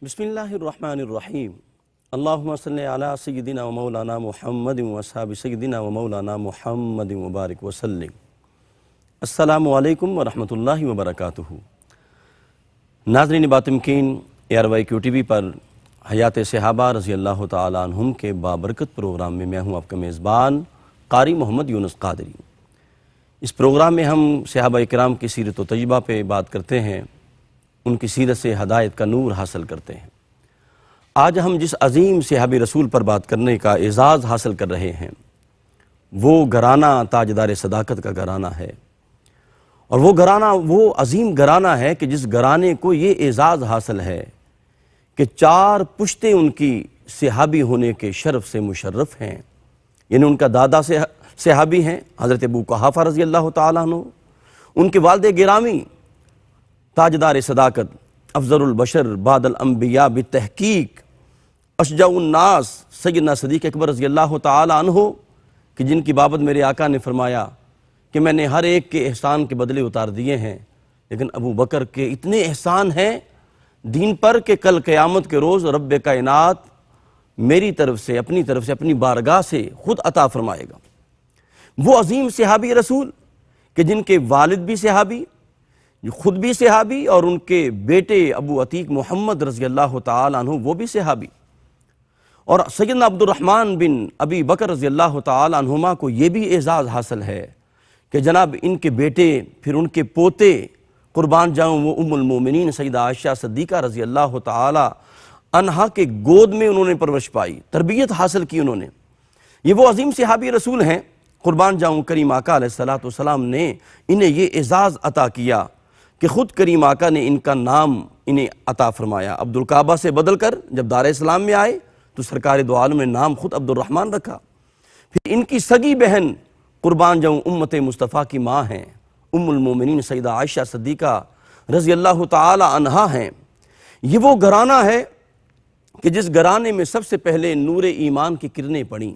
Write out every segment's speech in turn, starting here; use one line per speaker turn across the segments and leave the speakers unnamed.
بسم اللہ الرحمن الرحیم اللہم صلی علی سیدنا و مولانا محمد و اصحاب سیدنا و مولانا محمد مبارک وسلم۔ السلام علیکم ورحمۃ اللہ وبرکاتہ۔ ناظرین باتمکین، ARYQ TV پر حیات صحابہ رضی اللہ تعالیٰ عنہم کے بابرکت پروگرام میں میں ہوں آپ کا میزبان قاری محمد یونس قادری۔ اس پروگرام میں ہم صحابہ اکرام کی سیرت و تجربہ پہ بات کرتے ہیں، ان کی سیرت سے ہدایت کا نور حاصل کرتے ہیں۔ آج ہم جس عظیم صحابی رسول پر بات کرنے کا اعزاز حاصل کر رہے ہیں وہ گھرانہ تاجدار صداقت کا گھرانہ ہے، اور وہ گھرانہ وہ عظیم گھرانہ ہے کہ جس گھرانے کو یہ اعزاز حاصل ہے کہ 4 پشتیں ان کی صحابی ہونے کے شرف سے مشرف ہیں۔ یعنی ان کا دادا سے صحابی ہیں حضرت ابو قحافہ رضی اللہ تعالیٰ عنہ، ان کے والد گرامی تاجدار صداقت افضل البشر بعد الانبیاء بالتحقیق اشجع الناس سیدنا صدیق اکبر رضی اللہ تعالیٰ عنہ، کہ جن کی بابت میرے آقا نے فرمایا کہ میں نے ہر ایک کے احسان کے بدلے اتار دیے ہیں، لیکن ابو بکر کے اتنے احسان ہیں دین پر کہ کل قیامت کے روز رب کائنات میری طرف سے اپنی بارگاہ سے خود عطا فرمائے گا۔ وہ عظیم صحابی رسول کہ جن کے والد بھی صحابی، خود بھی صحابی، اور ان کے بیٹے ابو عتیق محمد رضی اللہ تعالیٰ عنہ وہ بھی صحابی، اور سیدنا عبد الرحمن بن ابی بکر رضی اللہ تعالیٰ عنہما کو یہ بھی اعزاز حاصل ہے کہ جناب ان کے بیٹے پھر ان کے پوتے قربان جاؤں وہ ام المومنین سیدہ عائشہ صدیقہ رضی اللہ تعالیٰ عنہا کے گود میں انہوں نے پرورش پائی، تربیت حاصل کی انہوں نے۔ یہ وہ عظیم صحابی رسول ہیں قربان جاؤں کریم آقا علیہ السلام نے انہیں یہ اعزاز عطا کیا کہ خود کریم آقا نے ان کا نام انہیں عطا فرمایا۔ عبد الکعبہ سے بدل کر جب دار اسلام میں آئے تو سرکار دو عالم نے نام خود عبد الرحمن رکھا۔ پھر ان کی سگی بہن قربان جاؤں امت مصطفیٰ کی ماں ہیں، ام المومنین سیدہ عائشہ صدیقہ رضی اللہ تعالی عنہا ہیں۔ یہ وہ گھرانہ ہے کہ جس گھرانے میں سب سے پہلے نور ایمان کی کرنیں پڑیں،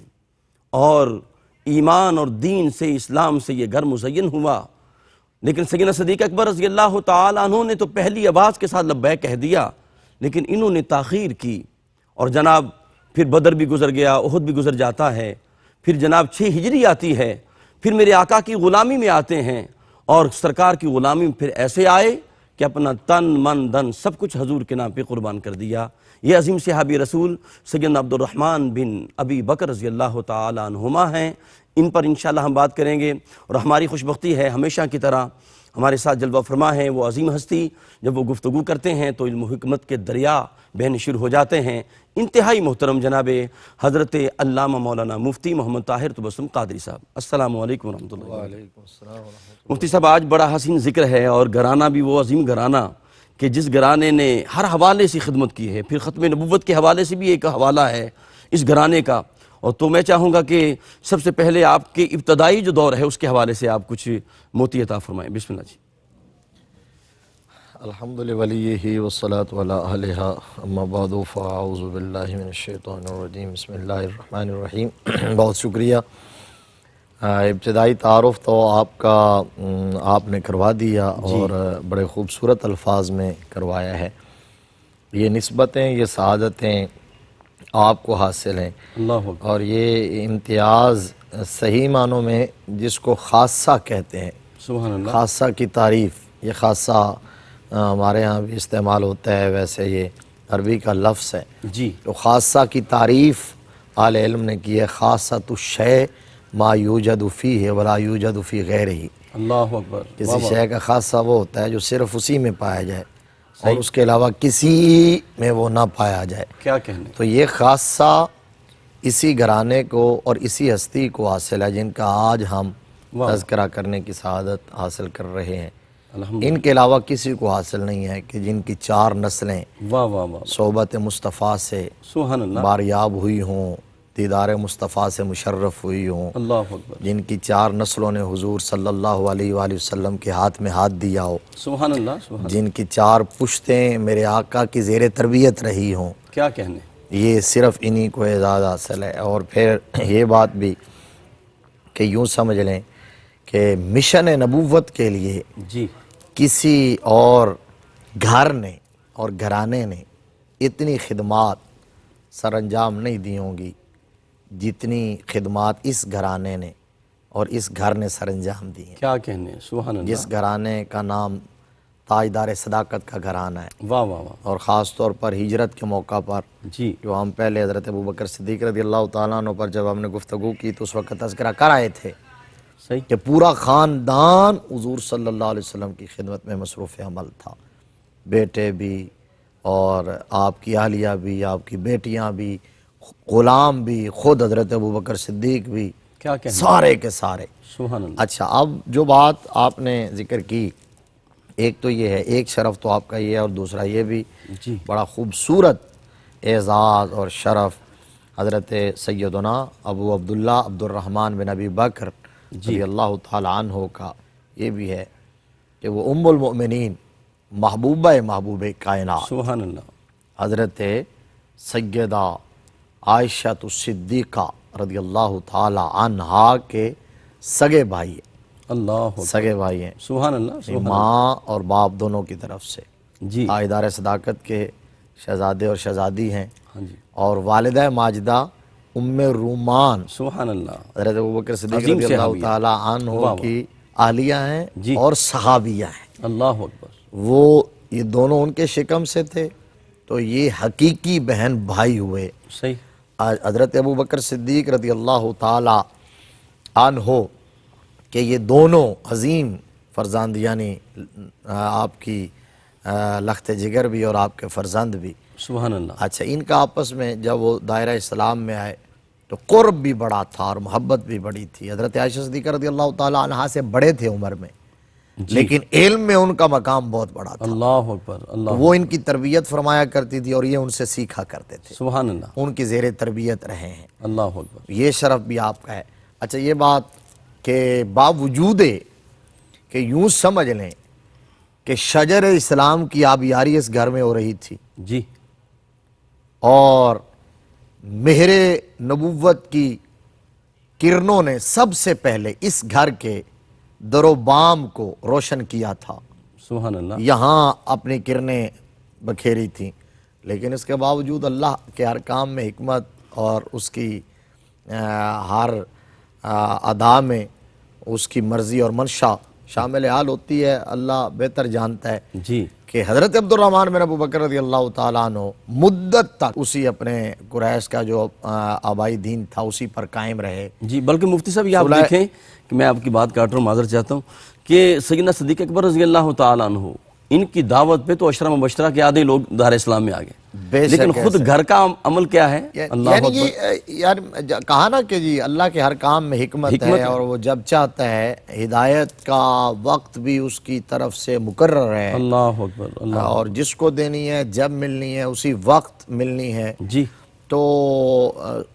اور ایمان اور دین سے اسلام سے یہ گھر مزین ہوا۔ لیکن سیدنا صدیق اکبر رضی اللہ تعالی عنہ نے تو پہلی آواز کے ساتھ لبیک کہہ دیا، لیکن انہوں نے تاخیر کی، اور جناب پھر بدر بھی گزر گیا، احد بھی گزر جاتا ہے، پھر جناب 6 ہجری آتی ہے، پھر میرے آقا کی غلامی میں آتے ہیں، اور سرکار کی غلامی پھر ایسے آئے کہ اپنا تن من دن سب کچھ حضور کے نام پہ قربان کر دیا۔ یہ عظیم صحابی رسول سیدنا عبد الرحمن بن ابی بکر رضی اللہ تعالی عنہما ہیں۔ ان پر انشاءاللہ ہم بات کریں گے، اور ہماری خوشبختی ہے ہمیشہ کی طرح ہمارے ساتھ جلوہ فرما ہیں وہ عظیم ہستی، جب وہ گفتگو کرتے ہیں تو علم و حکمت کے دریا بہنے شروع ہو جاتے ہیں۔ انتہائی محترم جناب حضرت علامہ مولانا مفتی محمد طاہر تبسم قادری صاحب، السلام علیکم ورحمۃ اللہ۔
وعلیکم السلام ورحمۃ اللہ۔
مفتی صاحب آج بڑا حسین ذکر ہے، اور گھرانہ بھی وہ عظیم گھرانہ کہ جس گھرانے نے ہر حوالے سے خدمت کی ہے، پھر ختم نبوت کے حوالے سے بھی ایک حوالہ ہے اس گھرانے کا، اور تو میں چاہوں گا کہ سب سے پہلے آپ کے ابتدائی جو دور ہے اس کے حوالے سے آپ کچھ موتی عطا فرمائیں۔ بسم اللہ جی۔
الحمد لولیہ والصلاة علی اہلہا اما بعد فاعوذ باللہ من الشیطان الرجیم بسم اللہ الرحمن الرحیم۔ بہت شکریہ۔ ابتدائی تعارف تو آپ نے کروا دیا، اور بڑے خوبصورت الفاظ میں کروایا ہے۔ یہ نسبتیں، یہ سعادتیں آپ کو حاصل ہیں،
اللہ اکبر۔
اور یہ امتیاز صحیح معنوں میں جس کو خاصہ کہتے ہیں،
سبحان اللہ۔
خاصہ کی تعریف، یہ خاصہ ہمارے ہاں بھی استعمال ہوتا ہے، ویسے یہ عربی کا لفظ ہے
جی۔
تو خاصہ کی تعریف اہل علم نے کی ہے، خاصۃ الشیء ما یوجد فیہ ولا یوجد فی غیرہ۔
اللہ اکبر۔
کسی شے کا خاصہ وہ ہوتا ہے جو صرف اسی میں پایا جائے اور اس کے علاوہ کسی میں وہ نہ پایا جائے۔
کیا کہنے۔
تو یہ خاصہ اسی گھرانے کو اور اسی ہستی کو حاصل ہے جن کا آج ہم تذکرہ کرنے کی سعادت حاصل کر رہے ہیں۔ ان کے علاوہ کسی کو حاصل نہیں ہے کہ جن کی 4 نسلیں
واہ واہ واہ،
صحبت مصطفیٰ سے
سبحان اللہ،
باریاب ہوئی ہوں، دیدار مصطفیٰ سے مشرف ہوئی ہوں،
اللہ اکبر،
جن کی 4 نسلوں نے حضور صلی اللہ علیہ وآلہ وسلم کے ہاتھ میں ہاتھ دیا ہو،
سبحان اللہ، سبحان اللہ،
جن کی 4 پشتیں میرے آقا کی زیر تربیت رہی ہوں،
کیا کہنے۔
یہ صرف انہی کو اعزاز حاصل ہے۔ اور پھر یہ بات بھی کہ یوں سمجھ لیں کہ مشن نبوت کے لیے
جی،
کسی اور گھر نے اور گھرانے نے اتنی خدمات سر انجام نہیں دی ہوں گی جتنی خدمات اس گھرانے نے اور اس گھر نے سر انجام دی ہیں۔
کیا کہنے، سبحان اللہ،
جس گھرانے کا نام تاجدار صداقت کا گھرانہ ہے،
واہ واہ واہ،
اور خاص طور پر ہجرت کے موقع پر
جی
جو ہم پہلے حضرت ابوبکر صدیق رضی اللہ تعالیٰ عنہ پر جب ہم نے گفتگو کی تو اس وقت تذکرہ کر آئے تھے
صحیح،
کہ پورا خاندان حضور صلی اللہ علیہ وسلم کی خدمت میں مصروف عمل تھا، بیٹے بھی اور آپ کی اہلیہ بھی، آپ کی بیٹیاں بھی، غلام بھی، خود حضرت ابوبکر صدیق بھی،
کیا کہنے،
سارے کے سارے۔
سبحان اللہ،
اچھا، اب جو بات آپ نے ذکر کی، ایک تو یہ ہے، ایک شرف تو آپ کا یہ ہے، اور دوسرا یہ بھی
جی
بڑا خوبصورت اعزاز اور شرف حضرت سیدنا ابو عبداللہ عبد الرحمن بن ابی بکر رضی اللہ تعالی عنہ کا یہ بھی ہے کہ وہ ام المؤمنین محبوبہ محبوب کائنات
سبحان اللہ،
حضرت سیدہ عائشہ الصدیقہ رضی اللہ تعالی عنہا کے سگے بھائی ہیں،
اللہ اکبر،
سگے بھائی ہیں،
سبحان اللہ، سبحان
ماں اور باپ دونوں کی طرف سے
اللہ، جی
تاجدار صداقت کے شہزادے اور شہزادی ہیں،
ہاں جی،
اور والدہ ماجدہ ام رومان
سبحان اللہ،
حضرت ابوبکر صدیق
عظیم
رضی اللہ
صحابیہ،
تعالی عنہ
واہ واہ،
کی اہلیہ ہیں
جی،
اور صحابیہ ہیں۔
اللہ اکبر،
وہ یہ دونوں ان کے شکم سے تھے تو یہ حقیقی بہن بھائی ہوئے۔
صحیح،
حضرت ابوبکر صدیق رضی اللہ تعالی عنہ کہ یہ دونوں عظیم فرزند، یعنی آپ کی لخت جگر بھی اور آپ کے فرزند بھی،
سبحان اللہ،
اچھا، ان کا آپس میں جب وہ دائرہ اسلام میں آئے تو قرب بھی بڑا تھا اور محبت بھی بڑی تھی۔ حضرت عائشہ صدیقہ رضی اللہ تعالی عنہا سے بڑے تھے عمر میں، لیکن علم میں ان کا مقام بہت بڑا تھا،
اللہ اکبر، اللہ،
وہ ان کی تربیت فرمایا کرتی تھی اور یہ ان سے سیکھا کرتے تھے،
سبحان اللہ،
ان کی زیر تربیت رہے ہیں،
اللہ اکبر،
یہ شرف بھی آپ کا ہے۔ اچھا، یہ بات کہ باوجود کہ یوں سمجھ لیں کہ شجر اسلام کی آبیاری اس گھر میں ہو رہی تھی،
جی
اور مہر نبوت کی کرنوں نے سب سے پہلے اس گھر کے در و بام کو روشن کیا تھا،
سبحان اللہ،
یہاں اپنی کرنیں بکھیری تھیں، لیکن اس کے باوجود اللہ کے ہر کام میں حکمت اور اس کی ہر ادا میں اس کی مرضی اور منشا شامل حال ہوتی ہے، اللہ بہتر جانتا ہے
جی
کہ حضرت عبد الرحمن بن ابو بکر رضی اللہ تعالیٰ عنہ مدت تک اسی اپنے قریش کا جو آبائی دین تھا اسی پر قائم رہے۔
جی، بلکہ مفتی صاحب یہ آپ دیکھیں کہ میں آپ کی بات کاٹ رہا ہوں، معذرت چاہتا ہوں کہ سیدنا صدیق اکبر رضی اللہ تعالیٰ عنہ ان کی دعوت پہ تو عشرہ مبشرہ کے آدھے لوگ دار اسلام میں آ گئے، لیکن خود گھر کا عمل کیا ہے؟ اللہ
یعنی یہ کہا نا کہ جی اللہ کے ہر کام میں حکمت ہے، اور وہ جب چاہتا ہے ہدایت کا وقت بھی اس کی طرف سے مقرر ہے،
اللہ اکبر، اللہ،
اور جس کو دینی ہے جب ملنی ہے اسی وقت ملنی ہے۔
جی
تو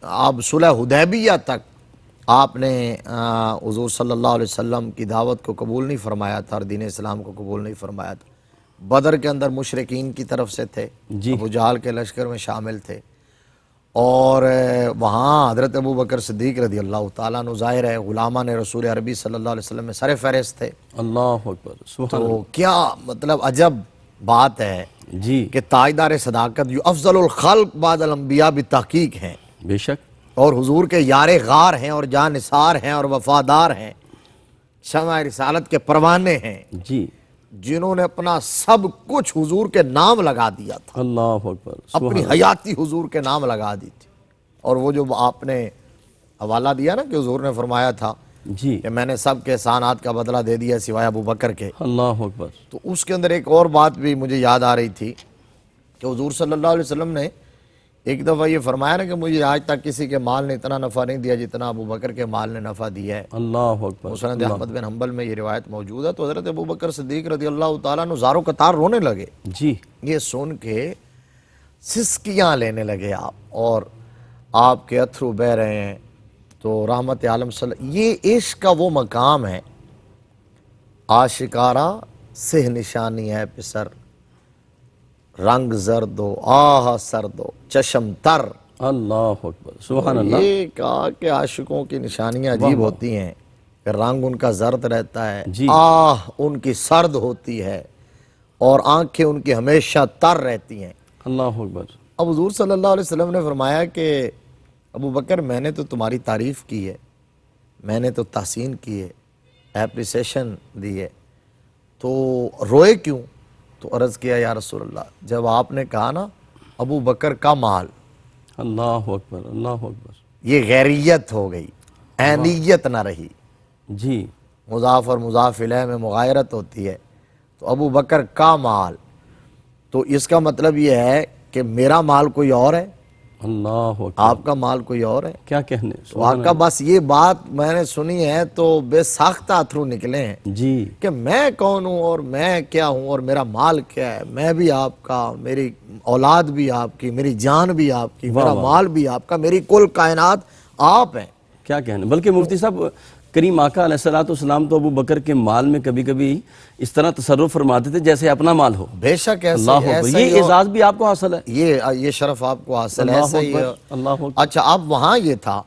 آپ صلح حدیبیہ تک آپ نے حضور صلی اللہ علیہ وسلم کی دعوت کو قبول نہیں فرمایا تھا اور دین اسلام کو قبول نہیں فرمایا تھا۔ بدر کے اندر مشرکین کی طرف سے تھے، ابو جہل کے لشکر میں شامل تھے، اور وہاں حضرت ابوبکر صدیق رضی اللہ تعالیٰ عنہ ظاہر ہے غلامان رسول عربی صلی اللہ علیہ وسلم میں سر فہرست تھے۔
اللہ اکبر، سبحان
تو کیا مطلب عجب بات ہے
جی،
کہ تاجدار صداقت جو افضل الخلق بعد الانبیاء بتحقیق ہیں
بے شک،
اور حضور کے یار غار ہیں اور جاں نثار ہیں اور وفادار ہیں، شمع رسالت کے پروانے ہیں،
جی
جنہوں نے اپنا سب کچھ حضور کے نام لگا دیا تھا،
اللہ اکبر،
اپنی حیاتی حضور کے نام لگا دی تھی۔ اور وہ جو آپ نے حوالہ دیا نا کہ حضور نے فرمایا تھا
جی،
کہ میں نے سب کے احسانات کا بدلہ دے دیا سوائے ابو بکر کے،
اللہ اکبر،
تو اس کے اندر ایک اور بات بھی مجھے یاد آ رہی تھی کہ حضور صلی اللہ علیہ وسلم نے ایک دفعہ یہ فرمایا نا کہ مجھے آج تک کسی کے مال نے اتنا نفع نہیں دیا جتنا ابو بکر کے مال نے نفع دیا ہے۔
اللہ اکبر،
مسند احمد بن حنبل میں یہ روایت موجود ہے۔ تو حضرت ابو بکر صدیق رضی اللہ تعالیٰ عنہ زارو قطار رونے لگے،
جی
یہ سن کے سسکیاں لینے لگے آپ، اور آپ کے اتھرو بہ رہے ہیں۔ تو رحمت عالم یہ عشق کا وہ مقام ہے، عاشقارہ سہ نشانی ہے پسر، رنگ زرد و آہ سرد و چشم تر۔
اللہ اکبر، سبحان اللہ،
یہ کہا کہ عاشقوں کی نشانیاں عجیب ہوتی ہیں کہ رنگ ان کا زرد رہتا ہے، آہ ان کی سرد ہوتی ہے، اور آنکھیں ان کی ہمیشہ تر رہتی ہیں۔
اللہ اکبر،
اب حضور صلی اللہ علیہ وسلم نے فرمایا کہ ابو بکر میں نے تو تمہاری تعریف کی ہے، میں نے تو تحسین کی ہے، اپریسیشن دی ہے، تو روئے کیوں؟ تو عرض کیا یا رسول اللہ، جب آپ نے کہا نا ابو بکر کا مال،
اللہ اکبر، اللہ اکبر،
یہ غیریت ہو گئی، عینیت نہ رہی،
جی
مضاف اور مضاف الیہ میں مغایرت ہوتی ہے، تو ابو بکر کا مال، تو اس کا مطلب یہ ہے کہ میرا مال کوئی اور ہے،
اللہ اکبر،
آپ کا مال کوئی اور ہے۔
کیا کہنے،
تو آقا بس یہ بات میں نے سنی ہے تو بے ساختہ اتھرو نکلے ہیں
جی
کہ میں کون ہوں اور میں کیا ہوں اور میرا مال کیا ہے، میں بھی آپ کا، میری اولاد بھی آپ کی، میری جان بھی آپ کی، میرا مال بھی آپ کا، میری کل کائنات آپ ہیں۔
کیا کہنے، بلکہ مفتی صاحب کریم آقا علیہ السلام تو ابو بکر کے مال میں کبھی کبھی اس طرح تصرف فرماتے تھے جیسے اپنا مال ہو۔
بے شک
اللہ اکبر، یہ اعزاز بھی آپ کو حاصل ہے۔
یہ شرف آپ کو حاصل ہے، ایسا ہی ہے۔
اللہ اکبر،
اچھا اب وہاں یہ تھا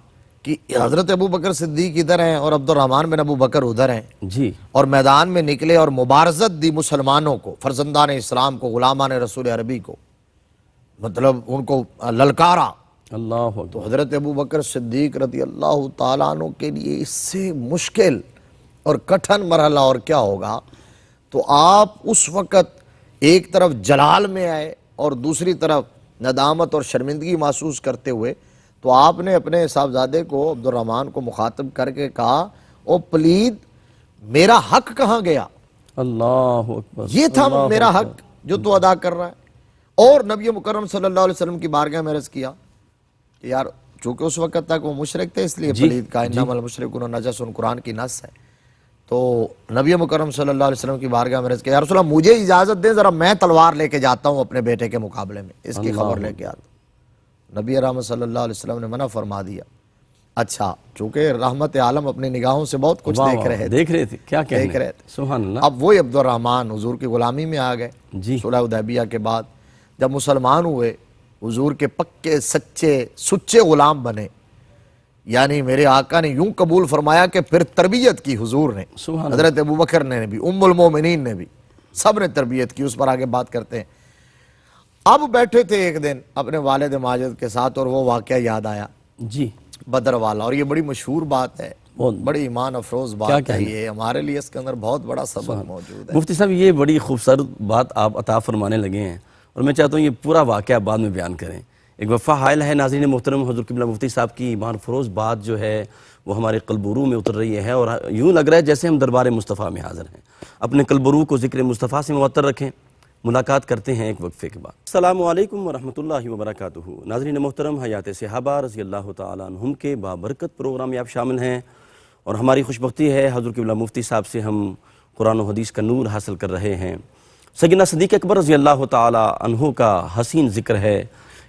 کہ حضرت ابو بکر صدیق ادھر ہیں اور عبد الرحمن بن ابو بکر ادھر ہیں،
جی
اور میدان میں نکلے اور مبارزت دی مسلمانوں کو، فرزندان اسلام کو، غلامان رسول عربی کو، مطلب ان کو للکارا۔
اللہ اکبر،
تو حضرت ابو بکر صدیق رضی اللہ تعالیٰ عنہ کے لیے اس سے مشکل اور کٹھن مرحلہ اور کیا ہوگا، تو آپ اس وقت ایک طرف جلال میں آئے اور دوسری طرف ندامت اور شرمندگی محسوس کرتے ہوئے، تو آپ نے اپنے صاحبزادے کو عبد الرحمن کو مخاطب کر کے کہا، او پلید میرا حق کہاں گیا؟
اللہ اکبر،
یہ تھا
اللہ
میرا
اکبر،
حق جو تو ادا کر رہا ہے۔ اور نبی مکرم صلی اللہ علیہ وسلم کی بارگاہ میں عرض کیا کہ یار چونکہ اس وقت تک وہ مشرک تھے، اس لیے پلید کا انما المشرکون نجس قرآن کی نص ہے، تو نبی مکرم صلی اللہ علیہ وسلم کی بارگاہ میں عرض کیا یا رسول اللہ مجھے اجازت دیں، ذرا میں تلوار لے کے جاتا ہوں اپنے بیٹے کے مقابلے میں، اس کی خبر لے کے آتا ہوں۔ نبی رحمت صلی اللہ علیہ وسلم نے منع فرما دیا۔ اچھا چونکہ رحمت عالم اپنی نگاہوں سے بہت کچھ دیکھ رہے
تھے، کیا کہنے،
دیکھ رہے تھے۔
سبحان اللہ،
اب وہی عبد الرحمن حضور کی غلامی میں آ گئے
جی
صلح حدیبیہ کے بعد، جب مسلمان ہوئے حضور کے پکے سچے سچے غلام بنے، یعنی میرے آقا نے یوں قبول فرمایا کہ پھر تربیت کی حضور نے،
سبحان
حضرت ابو بکر نے بھی، ام المومنین نے بھی، سب نے تربیت کی، اس پر آگے بات کرتے ہیں۔ اب بیٹھے تھے ایک دن اپنے والد ماجد کے ساتھ اور وہ واقعہ یاد آیا
جی
بدر والا، اور یہ بڑی مشہور بات ہے،
بہت
بڑی ایمان افروز بات ہے یہ، ہمارے لیے اس کے اندر بہت بڑا سبق موجود ہے۔
مفتی صاحب یہ بڑی خوبصورت بات آپ عطا فرمانے لگے ہیں، اور میں چاہتا ہوں یہ پورا واقعہ بعد میں بیان کریں۔ ایک وفا حائل ہے ناظرین محترم، حضور قبلہ مفتی صاحب کی ایمان فروز بات جو ہے وہ ہمارے قلبرو میں اتر رہی ہے، اور یوں لگ رہا ہے جیسے ہم دربار مصطفیٰ میں حاضر ہیں۔ اپنے قلبرو کو ذکر مصطفیٰ سے معطر رکھیں۔ ملاقات کرتے ہیں ایک وقفے کے بعد۔ السلام علیکم ورحمۃ اللہ وبرکاتہ۔ ناظرین محترم، حیات صحابہ رضی اللہ تعالیٰ عنہم کے بابرکت پروگرام میں آپ شامل ہیں، اور ہماری خوش بختی ہے حضور قبلہ مفتی صاحب سے ہم قرآن و حدیث کا نور حاصل کر رہے ہیں۔ سیدنا صدیق اکبر رضی اللہ تعالیٰ عنہ کا حسین ذکر ہے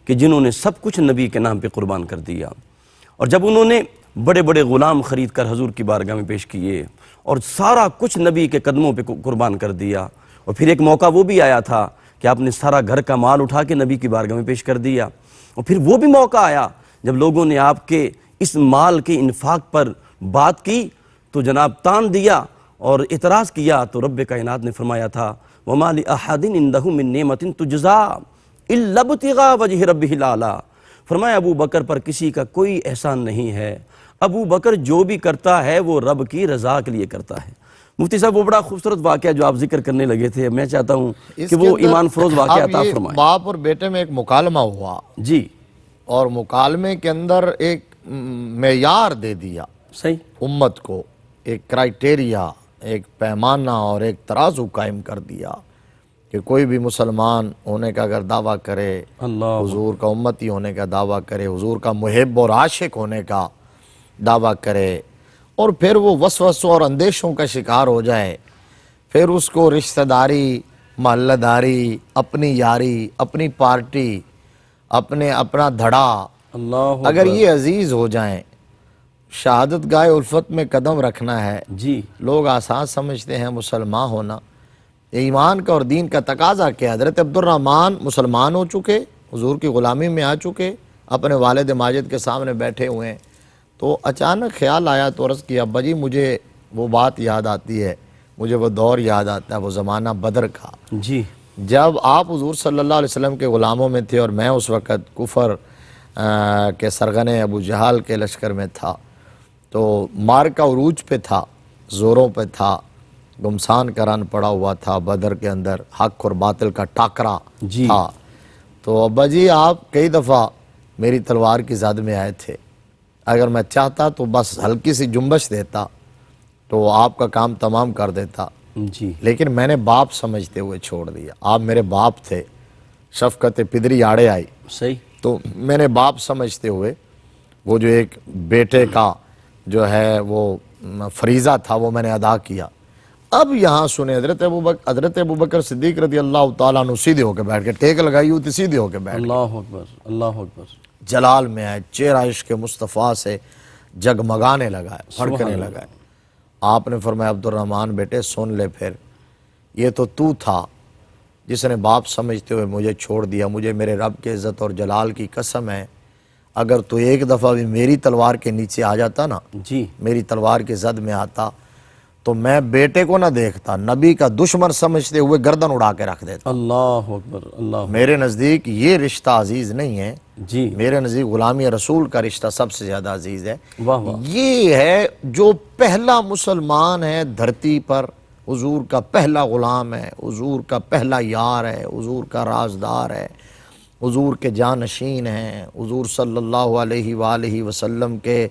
کہ جنہوں نے سب کچھ نبی کے نام پہ قربان کر دیا، اور جب انہوں نے بڑے بڑے غلام خرید کر حضور کی بارگاہ میں پیش کیے اور سارا کچھ نبی کے قدموں پہ قربان کر دیا، اور پھر ایک موقع وہ بھی آیا تھا کہ آپ نے سارا گھر کا مال اٹھا کے نبی کی بارگاہ میں پیش کر دیا، اور پھر وہ بھی موقع آیا جب لوگوں نے آپ کے اس مال کے انفاق پر بات کی تو جناب تان دیا اور اعتراض کیا، تو رب کائنات نے فرمایا تھا وَمَا لِأَحَدٍ عِنْدَهُ مِن نِعْمَةٍ تُجْزَىٰ إِلَّا ابْتِغَاءَ وَجْهِ رَبِّهِ الْأَعْلَىٰ۔ فرمایا ابو بکر پر کسی کا کوئی احسان نہیں ہے، ابو بکر جو بھی کرتا ہے وہ رب کی رضا کے لیے کرتا ہے۔ مفتی صاحب وہ بڑا خوبصورت واقعہ جو آپ ذکر کرنے لگے تھے، میں چاہتا ہوں کہ وہ ایمان فروز واقعہ عطا فرمائیں۔
باپ اور بیٹے میں ایک مکالمہ ہوا،
جی،
اور مکالمے کے اندر ایک معیار دے دیا
صحیح،
امت کو، ایک کرائٹیریا، ایک پیمانہ اور ایک ترازو قائم کر دیا کہ کوئی بھی مسلمان ہونے کا اگر دعویٰ کرے،
اللہ
حضور کا امتی ہونے کا دعویٰ کرے، حضور کا محب اور عاشق ہونے کا دعویٰ کرے، اور پھر وہ وسوسوں اور اندیشوں کا شکار ہو جائے، پھر اس کو رشتہ داری، محلہ داری، اپنی یاری، اپنی پارٹی، اپنا دھڑا
اللہ
اگر یہ عزیز ہو جائیں، شہادت گاہ الفت میں قدم رکھنا ہے،
جی،
لوگ آسان سمجھتے ہیں مسلمان ہونا، ایمان کا اور دین کا تقاضا کیا۔ حضرت عبد الرحمن مسلمان ہو چکے، حضور کی غلامی میں آ چکے، اپنے والد ماجد کے سامنے بیٹھے ہوئے ہیں، تو اچانک خیال آیا تو عرض کیا ابا جی مجھے وہ بات یاد آتی ہے، مجھے وہ دور یاد آتا ہے، وہ زمانہ بدر کا،
جی،
جب آپ حضور صلی اللہ علیہ وسلم کے غلاموں میں تھے اور میں اس وقت کفر کے سرغنے ابو جہل کے لشکر میں تھا، تو مارکہ عروج پہ تھا، زوروں پہ تھا، گمسان کا رن پڑا ہوا تھا، بدر کے اندر حق اور باطل کا ٹاکرا
جی
تھا۔ تو ابا جی آپ کئی دفعہ میری تلوار کی زد میں آئے تھے، اگر میں چاہتا تو بس ہلکی سی جنبش دیتا تو آپ کا کام تمام کر دیتا،
جی
لیکن میں نے باپ سمجھتے ہوئے چھوڑ دیا۔ آپ میرے باپ تھے، شفقت پدری آڑے آئی
صحیح،
تو میں نے باپ سمجھتے ہوئے وہ جو ایک بیٹے کا جو ہے وہ فریضہ تھا وہ میں نے ادا کیا۔ اب یہاں سنیں حضرت ابوبکر صدیق رضی اللہ تعالیٰ عنہ سیدھے ہو کے بیٹھ کے، ٹیک لگائی ہوئی تھی، سیدھے ہو کے بیٹھ گئے،
اللہ اکبر، اللہ اکبر،
جلال میں آئے، چہرہ عشق مصطفیٰ سے جگمگانے لگا ہے، پھڑکنے لگا ہے۔ آپ نے فرمایا عبد الرحمن بیٹے سن لے، پھر یہ تو تھا جس نے باپ سمجھتے ہوئے مجھے چھوڑ دیا، مجھے میرے رب کے عزت اور جلال کی قسم ہے اگر تو ایک دفعہ بھی میری تلوار کے نیچے آ جاتا نا،
جی
میری تلوار کے زد میں آتا تو میں بیٹے کو نہ دیکھتا، نبی کا دشمن سمجھتے ہوئے گردن اڑا کے رکھ دیتا۔
اللہ اکبر، اللہ
میرے نزدیک یہ رشتہ عزیز نہیں ہے،
جی
میرے نزدیک غلامی رسول کا رشتہ سب سے زیادہ عزیز ہے۔
واہ واہ،
یہ ہے جو پہلا مسلمان ہے دھرتی پر، حضور کا پہلا غلام ہے، حضور کا پہلا یار ہے، حضور کا رازدار ہے، حضور کے جانشین ہیں، حضور صلی اللہ علیہ وآلہ وسلم کے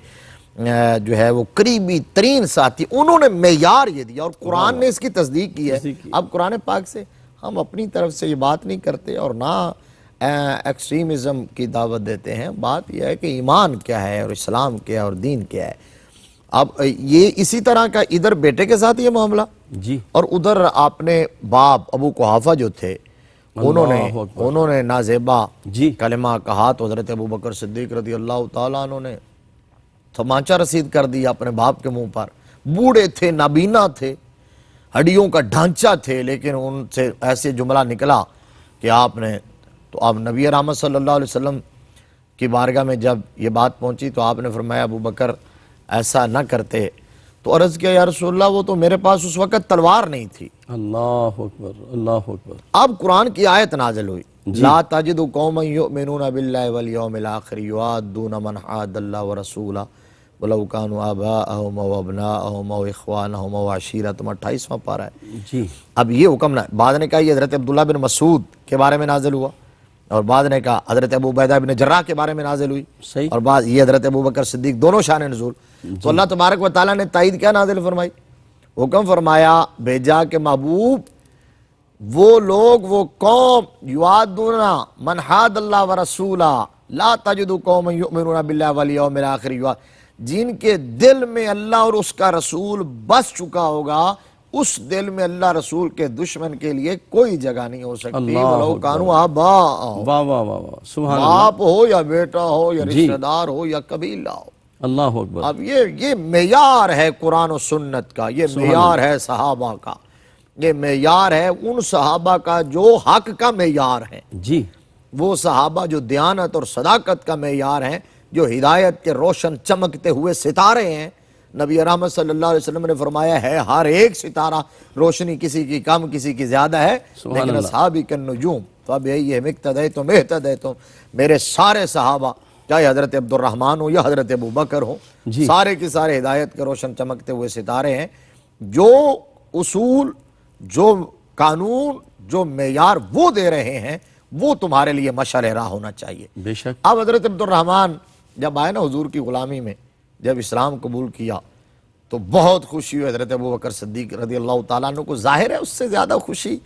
جو ہے وہ قریبی ترین ساتھی، انہوں نے معیار یہ دیا اور قرآن نے اس کی تصدیق کی ہے۔ اب قرآن پاک سے ہم اپنی طرف سے یہ بات نہیں کرتے اور نہ ایکسٹریمزم کی دعوت دیتے ہیں، بات یہ ہے کہ ایمان کیا ہے اور اسلام کیا ہے اور دین کیا ہے۔ اب یہ اسی طرح کا ادھر بیٹے کے ساتھ یہ معاملہ،
جی
اور ادھر آپ نے باپ ابو قحافہ جو تھے انہوں نے نازیبا
جی
کلمہ کہا تو حضرت ابوبکر صدیق رضی اللہ تعالیٰ عنہ نے تمانچہ رسید کر دیا اپنے باپ کے منہ پر۔ بوڑھے تھے، نابینا تھے، ہڈیوں کا ڈھانچہ تھے، لیکن ان سے ایسے جملہ نکلا کہ آپ نے تو آپ نبی رحمت صلی اللہ علیہ وسلم کی بارگاہ میں جب یہ بات پہنچی تو آپ نے فرمایا ابوبکر ایسا نہ کرتے، تو عرض کیا یا رسول اللہ وہ تو میرے پاس اس وقت تلوار نہیں تھی۔
اللہ اکبر، اللہ اکبر،
اب قرآن کی آیت نازل ہوئی، لا تجد قوما یؤمنون باللہ والیوم الآخر یوادون من حاد اللہ ورسولہ ولو کانوا آباءہم و ابناءہم و اخوانہم و عشیرتہم، 28واں پارہ ہے۔
جی
اب یہ حکم نہ، بعد نے کہا یہ حضرت عبداللہ بن مسعود کے بارے میں نازل ہوا، اور بعد نے کہا حضرت ابو عبیدہ بن جراح کے بارے میں نازل ہوئی،
صحیح،
اور بعد یہ حضرت ابوبکر صدیق، دونوں شان نزول۔ تو اللہ تبارک و تعالیٰ نے تائید کیا نازل فرمائی؟ حکم فرمایا بھیجا کہ محبوب وہ لوگ، وہ قوم، یوادون من حاد اللہ ورسولہ لا تجد قوما یؤمنون باللہ والیوم الآخر جن کے دل میں اللہ اور اس کا رسول بس چکا ہوگا، اس دل میں اللہ رسول کے دشمن کے لیے کوئی جگہ نہیں ہو سکتی۔ ولو کانوا آباءہم،
واہ واہ واہ واہ، سبحان اللہ،
باپ ہو یا بیٹا ہو یا رشتہ دار ہو یا قبیلہ ہو۔
اللہ اکبر،
اب یہ معیار ہے قرآن و سنت کا، یہ معیار ہے صحابہ کا، یہ معیار ہے ان صحابہ کا جو حق کا معیار ہے،
جی
وہ صحابہ جو دیانت اور صداقت کا معیار ہیں، جو ہدایت کے روشن چمکتے ہوئے ستارے ہیں۔ نبی رحمت صلی اللہ علیہ وسلم نے فرمایا ہے ہر ایک ستارہ روشنی کسی کی کم کسی کی زیادہ ہے، لیکن اصحابی کالنجوم فبأیہم اقتدیتم اہتدیتم، میرے سارے صحابہ چاہے حضرت عبد الرحمن ہو یا حضرت ابو بکر ہو، سارے کے سارے ہدایت کے روشن چمکتے ہوئے ستارے ہیں۔ جو اصول، جو قانون، جو معیار وہ دے رہے ہیں وہ تمہارے لیے مشعل راہ ہونا چاہیے۔
بے شک،
اب حضرت عبد الرحمن جب آئے نا حضور کی غلامی میں، جب اسلام قبول کیا تو بہت خوشی ہوئی حضرت ابوبکر صدیق رضی اللہ تعالیٰ عنہ کو۔ ظاہر ہے اس سے زیادہ خوشی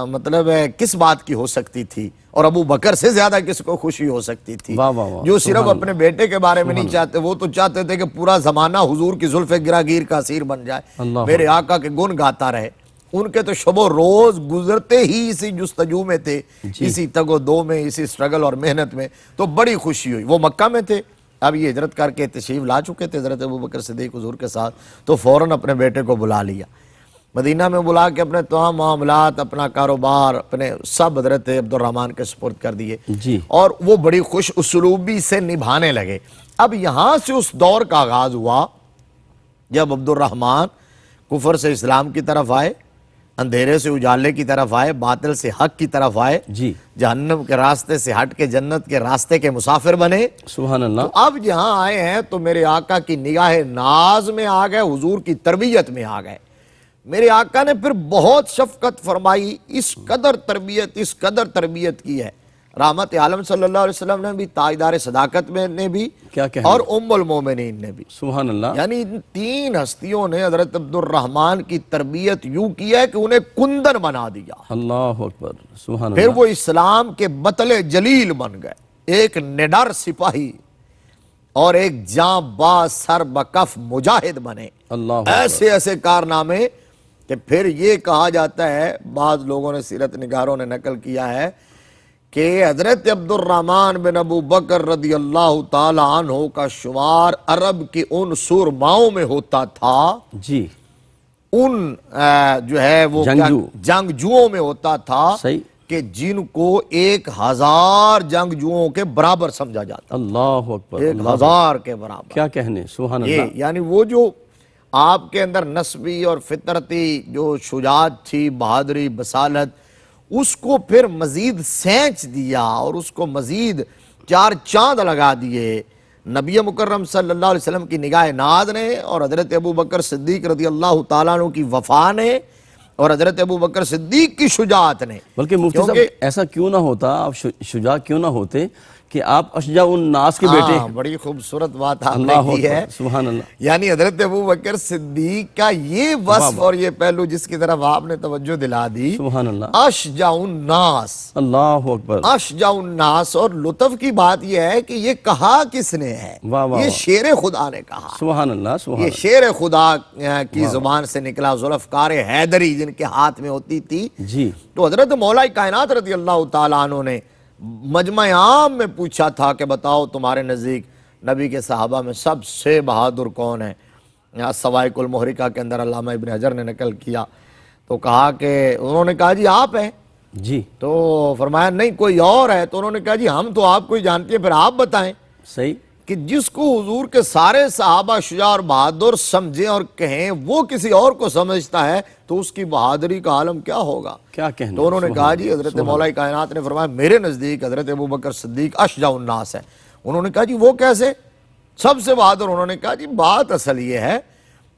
مطلب کس بات کی ہو سکتی تھی، اور ابو بکر سے زیادہ کس کو خوشی ہو سکتی تھی، جو صرف اپنے بیٹے کے بارے میں نہیں چاہتے، وہ تو چاہتے تھے کہ پورا زمانہ حضور کی زلف گراگیر کا اسیر بن جائے، میرے آقا کے گن گاتا رہے۔ ان کے تو شب و روز گزرتے ہی اسی جستجو میں تھے، اسی تگ و دو میں، اسی سٹرگل اور محنت میں، تو بڑی خوشی ہوئی۔ وہ مکہ میں تھے، اب یہ ہجرت کر کے تشریف لا چکے تھے حضرت ابوبکر صدیق حضور کے ساتھ، تو فوراً اپنے بیٹے کو بلا لیا، مدینہ میں بلا کے اپنے تمام معاملات، اپنا کاروبار، اپنے سب حضرت عبد الرحمن کے سپرد کر دیے، اور وہ بڑی خوش اسلوبی سے نبھانے لگے۔ اب یہاں سے اس دور کا آغاز ہوا جب عبد الرحمن کفر سے اسلام کی طرف آئے، اندھیرے سے اجالے کی طرف آئے، باطل سے حق کی طرف آئے،
جی
جہنم کے راستے سے ہٹ کے جنت کے راستے کے مسافر بنے۔
سبحان اللہ۔
تو اب جہاں آئے ہیں تو میرے آقا کی نگاہ ناز میں آ گئے، حضور کی تربیت میں آ گئے۔ میرے آقا نے پھر بہت شفقت فرمائی، اس قدر تربیت کی ہے۔ رحمت عالم صلی اللہ علیہ وسلم نے بھی، تاجدار صداقت میں نے بھی،
کیا کہنا،
اور ام المومنین نے بھی،
سبحان اللہ۔
یعنی ان تین ہستیوں نے حضرت عبد الرحمن کی تربیت یوں کی ہے کہ انہیں کندن بنا دیا۔
اللہ اکبر، سبحان
پھر
اللہ۔
وہ اسلام کے بطل جلیل بن گئے، ایک نڈر سپاہی اور ایک جاں باز سر بکف مجاہد بنے۔
اللہ اکبر،
ایسے ایسے کارنامے کہ پھر یہ کہا جاتا ہے، بعض لوگوں نے، سیرت نگاروں نے نقل کیا ہے کہ حضرت عبد الرحمن بن ابو بکر رضی اللہ تعالی عنہ کا شمار عرب کی ان سورماؤں میں ہوتا تھا،
جی،
ان جو ہے وہ جنگجوؤں میں ہوتا تھا،
صحیح،
کہ جن کو 1000 جنگجوؤں کے برابر سمجھا جاتا،
اللہ اکبر،
1000 کے برابر۔
کیا کہنے، سبحان
یہ
اللہ۔
یعنی وہ جو آپ کے اندر نسبی اور فطرتی جو شجاعت تھی، بہادری، بصالت، اس کو پھر مزید سینچ دیا اور اس کو مزید 4 چاند لگا دیے نبی مکرم صلی اللہ علیہ وسلم کی نگاہ ناز نے، اور حضرت ابو بکر صدیق رضی اللہ تعالیٰ عنہ کی وفا نے، اور حضرت ابو بکر صدیق کی شجاعت نے۔
بلکہ مفتی صاحب ایسا کیوں نہ ہوتا، آپ شجاع کیوں نہ ہوتے کہ آپ اشجع الناس کے بیٹے ہیں؟
بڑی خوبصورت بات آپ نے
اللہ
کی ہے،
اکبر، سبحان اللہ۔
یعنی حضرت ابو بکر صدیق کا یہ وصف اور یہ پہلو جس کی طرف آپ نے توجہ دلا دی،
سبحان اللہ،
اشجع الناس،
اللہ اکبر،
اشجع الناس۔ اور لطف کی بات یہ ہے کہ یہ کہا کس نے ہے؟
واہ واہ
یہ
واہ،
شیر خدا نے کہا،
سبحان اللہ، سبحان
یہ
اللہ،
شیر خدا کی زبان سے نکلا، ذوالفقار حیدری جن کے ہاتھ میں ہوتی تھی۔
جی،
تو حضرت مولا کائنات رضی اللہ تعالیٰ عنہ نے مجمع عام میں پوچھا تھا کہ بتاؤ تمہارے نزدیک نبی کے صحابہ میں سب سے بہادر کون ہے؟ سوائق المحرقہ کے اندر علامہ ابن حجر نے نقل کیا، تو کہا کہ انہوں نے کہا جی آپ ہیں،
جی،
تو فرمایا نہیں کوئی اور ہے، تو انہوں نے کہا جی ہم تو آپ کو ہی جانتے ہیں، پھر آپ بتائیں
صحیح،
کہ جس کو حضور کے سارے صحابہ شجاع اور بہادر سمجھیں اور کہیں وہ کسی اور کو سمجھتا ہے تو اس کی بہادری کا عالم کیا ہوگا؟
کیا کہنا،
تو انہوں نے کہا جی حضرت
سبحان
مولا کائنات نے فرمایا میرے نزدیک حضرت ابو بکر صدیق اشجع الناس ہے۔ انہوں نے کہا جی وہ کیسے؟ سب سے بہادر؟ انہوں نے کہا جی بات اصل یہ ہے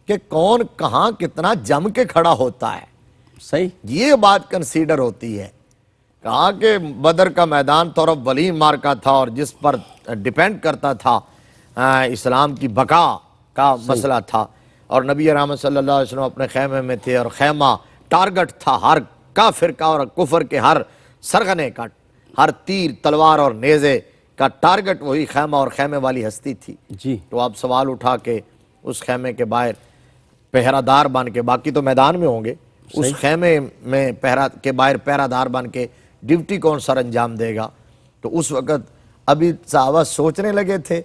کہ کون کہاں کتنا جم کے کھڑا ہوتا ہے،
صحیح،
یہ بات کنسیڈر ہوتی ہے۔ کہا کہ بدر کا میدان تو رب ولیم مارکا تھا اور جس پر ڈیپینڈ کرتا تھا اسلام کی بقا کا مسئلہ تھا، اور نبی رحمت صلی اللہ علیہ وسلم اپنے خیمے میں تھے اور خیمہ ٹارگٹ تھا ہر کافر کا اور کفر کے ہر سرغنے کا، ہر تیر تلوار اور نیزے کا ٹارگٹ وہی خیمہ اور خیمے والی ہستی تھی۔
جی،
تو آپ سوال اٹھا کے اس خیمے کے باہر پہرہ دار بن کے، باقی تو میدان میں ہوں گے، اس خیمے میں کے باہر پہرہ دار بن کے ڈیوٹی کون سر انجام دے گا؟ تو اس وقت ابھی صحابہ سوچنے لگے تھے،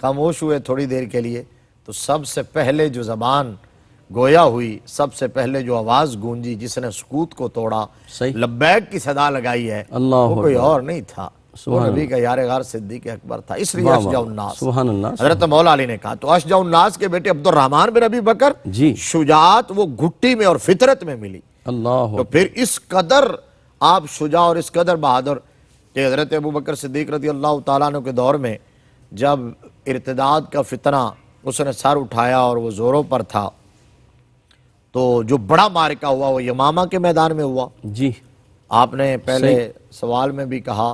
خاموش ہوئے تھوڑی دیر کے لیے، تو سب سے پہلے جو زبان گویا ہوئی، سب سے پہلے جو آواز گونجی، جس نے سکوت کو توڑا،
صحیح،
لبیک کی صدا لگائی ہے،
اللہ
وہ کوئی
اکبر،
اور نہیں تھا، وہ نبی کا یار غار صدیق اکبر تھا، اس لیے
واہ
اشجع
واہ،
الناس۔
سبحان اللہ،
حضرت مولا علی نے کہا تو اشجع الناس کے بیٹے عبد الرحمن بن ابی بکر،
جی،
شجاعت وہ گھٹی میں اور فطرت میں ملی۔
اللہ
تو پھر اس قدر آپ شجاع اور اس قدر بہادر کہ حضرت ابو بکر صدیق رضی اللہ تعالیٰ عنہ کے دور میں جب ارتداد کا فتنہ اس نے سر اٹھایا اور وہ زوروں پر تھا، تو جو بڑا معرکہ ہوا وہ یمامہ کے میدان میں ہوا،
جی،
آپ نے پہلے سوال میں بھی کہا،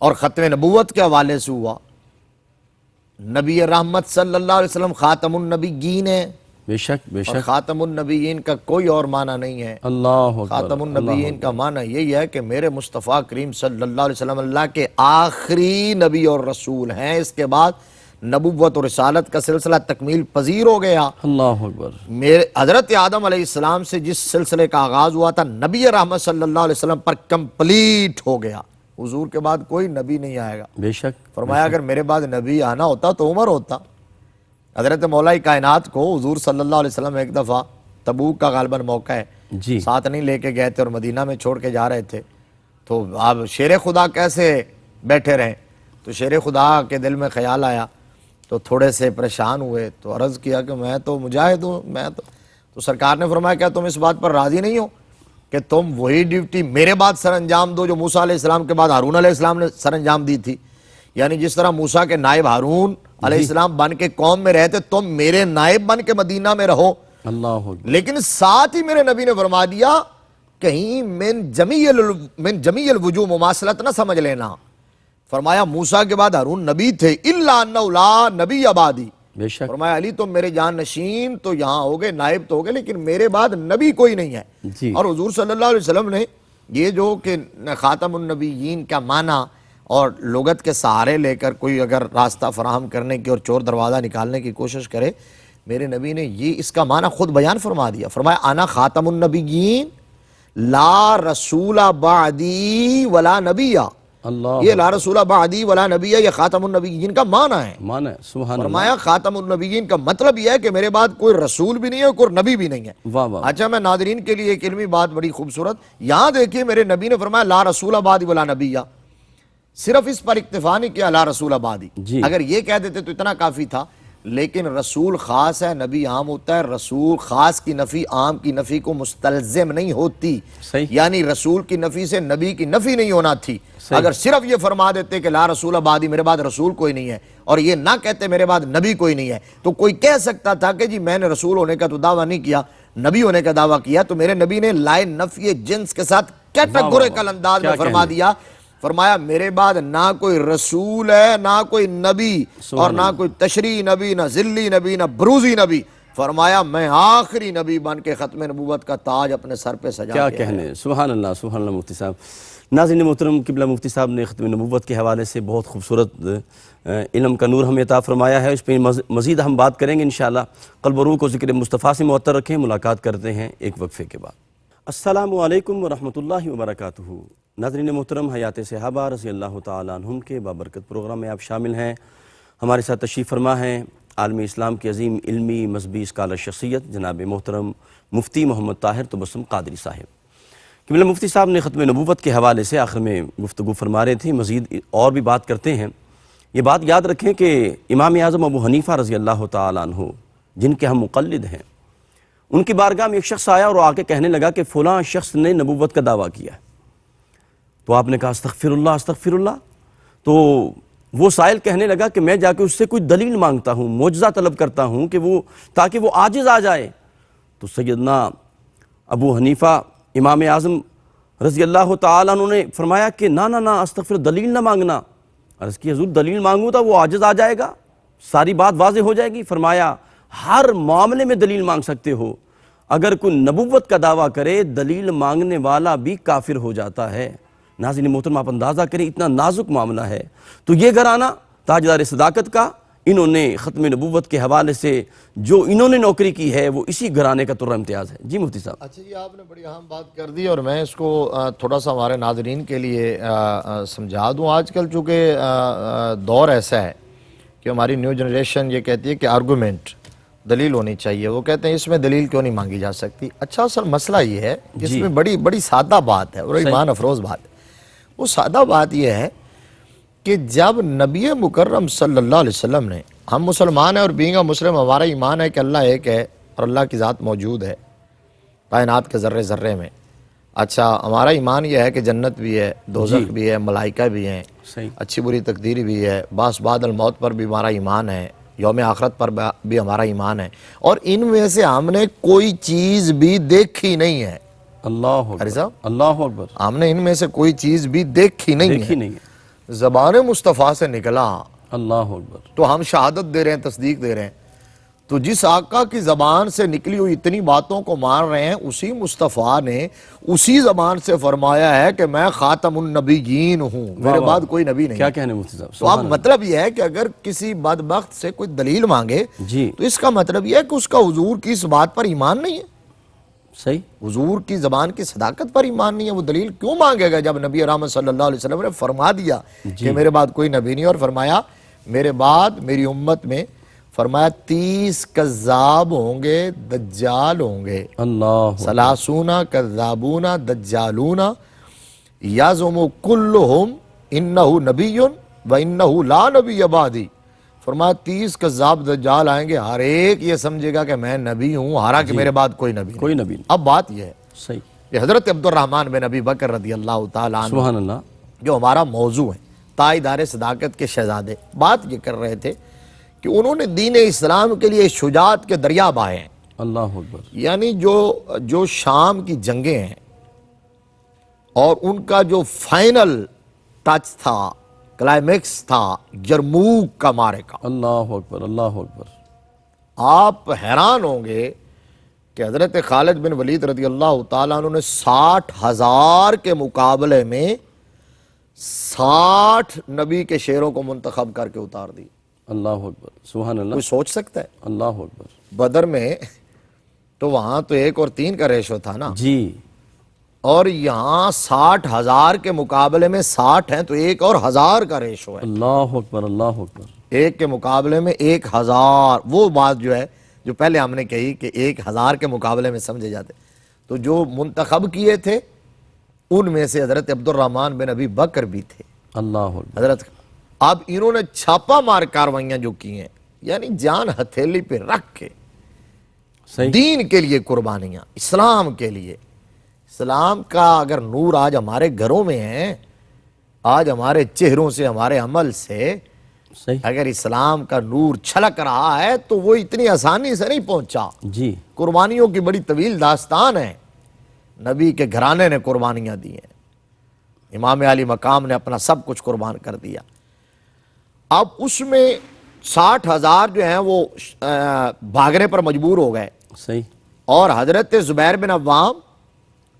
اور ختم نبوت کے حوالے سے ہوا۔ نبی رحمت صلی اللہ علیہ وسلم خاتم النبیین ہے،
بے شک، بے
اور
شک،
خاتم النبیین کا کوئی اور معنی نہیں ہے۔
اللہ اکبر،
خاتم النبیین کا معنی یہی ہے کہ میرے مصطفیٰ کریم صلی اللہ علیہ وسلم اللہ کے آخری نبی اور رسول ہیں، اس کے بعد نبوت اور رسالت کا سلسلہ تکمیل پذیر ہو گیا۔
اللہ اکبر،
میرے حضرت آدم علیہ السلام سے جس سلسلے کا آغاز ہوا تھا نبی رحمت صلی اللہ علیہ وسلم پر کمپلیٹ ہو گیا، حضور کے بعد کوئی نبی نہیں آئے گا۔
بے شک،
فرمایا اگر میرے بعد نبی آنا ہوتا تو عمر ہوتا۔ حضرت مولا کائنات کو حضور صلی اللہ علیہ وسلم ایک دفعہ تبوک کا غالباً موقع ہے،
جی،
ساتھ نہیں لے کے گئے تھے اور مدینہ میں چھوڑ کے جا رہے تھے، تو آپ شیر خدا کیسے بیٹھے رہیں؟ تو شیر خدا کے دل میں خیال آیا، تو تھوڑے سے پریشان ہوئے، تو عرض کیا کہ میں تو مجاہد ہوں، میں تو سرکار نے فرمایا کیا تم اس بات پر راضی نہیں ہو کہ تم وہی ڈیوٹی میرے بعد سر انجام دو جو موسیٰ علیہ السلام کے بعد ہارون علیہ السلام نے سر انجام دی تھی. یعنی جس طرح موسیٰ کے نائب ہارون علیہ السلام بن کے قوم میں رہتے، تم میرے نائب بن کے مدینہ میں رہو.
اللہ اکبر.
لیکن ساتھ ہی میرے نبی نے فرما دیا کہیں من جمیع الوجوہ مماثلت نہ سمجھ لینا. فرمایا موسیٰ کے بعد ہارون نبی تھے، الا انہ لا نبی بعدی.
بے شک.
فرمایا علی تم میرے جان نشین تو یہاں ہوگے، نائب تو ہوگے، لیکن میرے بعد نبی کوئی نہیں ہے.
جی.
اور حضور صلی اللہ علیہ وسلم نے یہ جو کہ خاتم النبیین کا معنی اور لغت کے سہارے لے کر کوئی اگر راستہ فراہم کرنے کی اور چور دروازہ نکالنے کی کوشش کرے، میرے نبی نے یہ اس کا معنی خود بیان فرما دیا. فرمایا انا خاتم النبیین لا رسول بعدی ولا نبی.
اللہ
یہ لا رسول بعدی ولا نبی، یہ خاتم النبیین کا معنی ہے.
مانا ہے. سبحان اللہ.
فرمایا خاتم النبیین کا مطلب یہ ہے کہ میرے بعد کوئی رسول بھی نہیں ہے، کوئی نبی بھی نہیں ہے.
واہ واہ.
اچھا میں ناظرین کے لیے ایک علمی بات بڑی خوبصورت، یہاں دیکھیے میرے نبی نے فرمایا لا رسول بعدی ولا نبی، صرف اس پر اکتفا نہیں کیا لا رسول بعدی.
جی.
اگر یہ کہہ دیتے تو اتنا کافی تھا، لیکن رسول خاص ہے، نبی عام ہوتا ہے. رسول خاص کی نفی عام کی نفی کو مستلزم نہیں ہوتی.
صحیح.
یعنی رسول کی نفی سے نبی کی نفی نہیں ہونا تھی.
صحیح.
اگر صرف یہ فرما دیتے کہ لا رسول بعدی، میرے بعد رسول کوئی نہیں ہے، اور یہ نہ کہتے میرے بعد نبی کوئی نہیں ہے، تو کوئی کہہ سکتا تھا کہ جی میں نے رسول ہونے کا تو دعویٰ نہیں کیا، نبی ہونے کا دعویٰ کیا. تو میرے نبی نے لائے نفی جنس کے ساتھ کیٹیگوریکل انداز میں فرما دیا. فرمایا میرے بعد نہ کوئی رسول ہے، نہ کوئی نبی، اور نہ کوئی تشریعی نبی، نہ ذلی نبی، نہ بروزی نبی. فرمایا میں آخری نبی بن کے ختم نبوت کا تاج اپنے سر پہ سجا
کیا
کے
کہنے. سبحان اللہ. سبحان اللہ. مفتی صاحب، ناظرین محترم، قبلہ مفتی صاحب نے ختم نبوت کے حوالے سے بہت خوبصورت علم کا نور ہمیں عطا فرمایا ہے. اس پہ مزید ہم بات کریں گے انشاءاللہ. قلب و روح کو ذکر مصطفیٰ سے معطر رکھیں. ملاقات کرتے ہیں ایک وقفے کے بعد. السلام علیکم ورحمۃ اللہ وبرکاتہ. ناظرین محترم، حیات صحابہ رضی اللہ تعالیٰ عنہم کے بابرکت پروگرام میں آپ شامل ہیں. ہمارے ساتھ تشریف فرما ہیں عالم اسلام کی عظیم علمی مذہبی اسکالر شخصیت جناب محترم مفتی محمد طاہر تبسم قادری صاحب. قبلہ مفتی صاحب نے ختم نبوت کے حوالے سے آخر میں گفتگو فرما رہے تھے. مزید اور بھی بات کرتے ہیں. یہ بات یاد رکھیں کہ امام اعظم ابو حنیفہ رضی اللہ تعالیٰ عنہ، جن کے ہم مقلد ہیں، ان کی بارگاہ میں ایک شخص آیا اور آ کے کہنے لگا کہ فلاں شخص نے نبوت کا دعویٰ کیا ہے. تو آپ نے کہا استغفر اللہ استغفر اللہ. تو وہ سائل کہنے لگا کہ میں جا کے اس سے کوئی دلیل مانگتا ہوں، معجزہ طلب کرتا ہوں کہ تاکہ وہ عاجز آ جائے. تو سیدنا ابو حنیفہ امام اعظم رضی اللہ تعالیٰ عنہ نے فرمایا کہ نہ استغفر، دلیل نہ مانگنا. عرض کی حضور دلیل مانگوں تو وہ عاجز آ جائے گا، ساری بات واضح ہو جائے گی. فرمایا ہر معاملے میں دلیل مانگ سکتے ہو. اگر کوئی نبوت کا دعویٰ کرے دلیل مانگنے والا بھی کافر ہو جاتا ہے. ناظرین محترم، آپ اندازہ کریں اتنا نازک معاملہ ہے. تو یہ گھرانہ تاجدار صداقت کا، انہوں نے ختم نبوت کے حوالے سے جو انہوں نے نوکری کی ہے وہ اسی گھرانے کا ترہ امتیاز ہے. جی مفتی صاحب.
اچھا یہ آپ نے بڑی اہم بات کر دی، اور میں اس کو تھوڑا سا ہمارے ناظرین کے لیے سمجھا دوں. آج کل چونکہ دور ایسا ہے کہ ہماری نیو جنریشن یہ کہتی ہے کہ آرگومنٹ، دلیل ہونی چاہیے. وہ کہتے ہیں اس میں دلیل کیوں نہیں مانگی جا سکتی. اچھا اصل مسئلہ یہ ہے کہ اس میں بڑی سادہ بات ہے اور ایمان افروز بات ہے. وہ سادہ بات یہ ہے کہ جب نبی مکرم صلی اللہ علیہ وسلم نے، ہم مسلمان ہیں اور بینگا مسلم ہمارا ایمان ہے کہ اللہ ایک ہے اور اللہ کی ذات موجود ہے کائنات کے ذرے ذرے میں. اچھا ہمارا ایمان یہ ہے کہ جنت بھی ہے، دوزخ بھی ہے، ملائکہ بھی ہیں، اچھی بری تقدیر بھی ہے، بعث بعد الموت پر بھی ہمارا ایمان ہے، یوم آخرت پر بھی ہمارا ایمان ہے. اور ان میں سے ہم نے کوئی چیز بھی دیکھی نہیں ہے.
اللہ اکبر. اللہ اکبر.
ہم نے ان میں سے کوئی چیز بھی دیکھی نہیں ہے. زبان مصطفیٰ سے نکلا.
اللہ اکبر.
تو ہم شہادت دے رہے ہیں، تصدیق دے رہے ہیں. تو جس آقا کی زبان سے نکلی ہوئی اتنی باتوں کو مان رہے ہیں، اسی مصطفیٰ نے اسی زبان سے فرمایا ہے کہ میں خاتم النبیین ہوں، میرے بعد کوئی نبی نہیں.
کیا کہنے مفتی صاحب.
تو اب مطلب یہ ہے کہ اگر کسی بدبخت سے کوئی دلیل مانگے تو اس کا مطلب یہ ہے کہ اس کا حضور کی اس بات پر ایمان نہیں ہے.
صحیح.
حضور کی زبان کی صداقت پر ایمان نہیں ہے. وہ دلیل کیوں مانگے گا جب نبی رحمت صلی اللہ علیہ وسلم نے فرما دیا کہ میرے بعد کوئی نبی نہیں. اور فرمایا میرے بعد میری امت میں فرمایا 30 کذاب ہوں گے، دجال ہوں گے.
اللہ.
سلاسون کذابون دجالون یزعم کلہم انہ نبی و انہ لا نبی بعدی. فرمایا 30 کذاب دجال آئیں گے، ہر ایک یہ سمجھے گا کہ میں نبی ہوں، حالانکہ میرے بعد کوئی نبی نہیں.
کوئی نبی نہیں.
اب بات یہ ہے
صحیح
کہ حضرت عبد الرحمن بن ابی بکر رضی اللہ تعالیٰ عنہ
سبحان اللہ.
جو ہمارا موضوع ہے، تائیدار صداقت کے شہزادے، بات یہ کر رہے تھے کہ انہوں نے دین اسلام کے لیے شجاعت کے دریا بہائے ہیں.
اللہ اکبر.
یعنی جو شام کی جنگیں ہیں اور ان کا جو فائنل ٹچ تھا، کلائمیکس تھا، یرموک کا معرکہ،
اللہ اکبر. اللہ اکبر.
آپ حیران ہوں گے کہ حضرت خالد بن ولید رضی اللہ تعالیٰ عنہ نے 60,000 کے مقابلے میں 60 نبی کے شیروں کو منتخب کر کے اتار دی.
اللہ اکبر. سبحان اللہ.
کوئی سوچ سکتا ہے؟
اللہ اکبر.
بدر میں تو وہاں تو 1 اور 3 کا ریشو تھا نا،
جی.
اور یہاں 60,000 کے مقابلے میں 60 ہیں تو 1 اور 1000 کا ریشو ہے.
اللہ اکبر. اللہ اکبر.
1 کے مقابلے میں 1000. وہ بات جو ہے جو پہلے ہم نے کہی کہ 1000 کے مقابلے میں سمجھے جاتے، تو جو منتخب کیے تھے ان میں سے حضرت عبد الرحمن بن ابی بکر بھی تھے.
اللہ اکبر.
حضرت اب انہوں نے چھاپا مار کاروائیاں جو کی ہیں، یعنی جان ہتھیلی پہ رکھ کے
صحیح.
دین کے لیے قربانیاں، اسلام کے لیے. اسلام کا اگر نور آج ہمارے گھروں میں ہے، آج ہمارے چہروں سے، ہمارے عمل سے
صحیح.
اگر اسلام کا نور چھلک رہا ہے تو وہ اتنی آسانی سے نہیں پہنچا.
جی.
قربانیوں کی بڑی طویل داستان ہے. نبی کے گھرانے نے قربانیاں دی ہیں، امام علی مقام نے اپنا سب کچھ قربان کر دیا. اب اس میں 60,000 جو ہیں وہ بھاگنے پر مجبور ہو گئے،
صحیح.
اور حضرت زبیر بن عوام،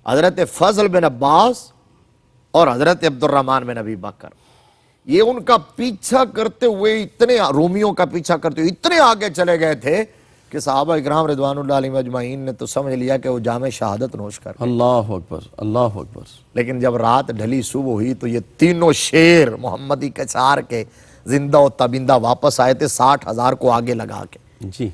حضرت فضل بن عباس اور حضرت عبد الرحمن بن ابی بکر، یہ ان کا پیچھا کرتے ہوئے اتنے، رومیوں کا پیچھا کرتے ہوئے اتنے آگے چلے گئے تھے کہ صحابہ اکرام رضوان اللہ علیہم اجمعین نے تو سمجھ لیا کہ وہ جام شہادت نوش کر گئے.
اللہ اکبر. اللہ اکبر.
لیکن جب رات ڈھلی، صبح ہوئی، تو یہ تینوں شیر محمدی کچار کے زندہ و تابندہ واپس آئے تھے 60,000 کو آگے لگا کے.
جی.